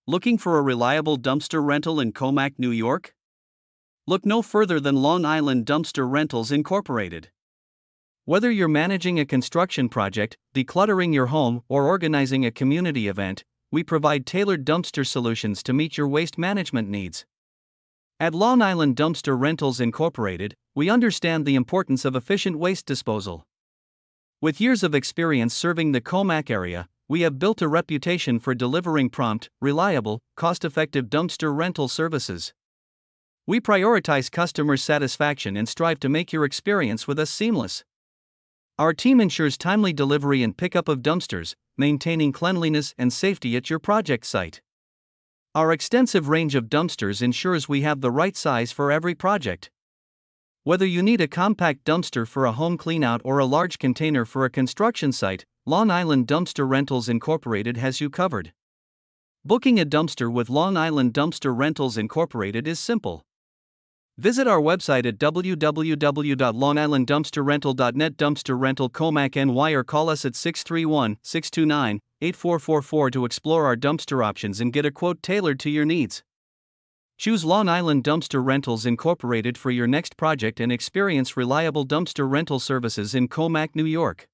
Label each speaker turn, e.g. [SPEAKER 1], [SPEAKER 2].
[SPEAKER 1] Looking for a reliable dumpster rental in Commack, New York? Look no further than Long Island Dumpster Rentals Incorporated. Whether you're managing a construction project, decluttering your home, or organizing a community event, we provide tailored dumpster solutions to meet your waste management needs. At Long Island Dumpster Rentals Incorporated, we understand the importance of efficient waste disposal. With years of experience serving the Commack area, we have built a reputation for delivering prompt, reliable, cost-effective dumpster rental services. We prioritize customer satisfaction and strive to make your experience with us seamless. Our team ensures timely delivery and pickup of dumpsters, maintaining cleanliness and safety at your project site. Our extensive range of dumpsters ensures we have the right size for every project. Whether you need a compact dumpster for a home cleanout or a large container for a construction site, Long Island Dumpster Rentals Incorporated has you covered. Booking a dumpster with Long Island Dumpster Rentals Incorporated is simple. Visit our website at www.longislanddumpsterrental.net. Dumpster Rental Commack NY, or call us at 631-629-8444 to explore our dumpster options and get a quote tailored to your needs. Choose Long Island Dumpster Rentals Incorporated for your next project and experience reliable dumpster rental services in Commack, New York.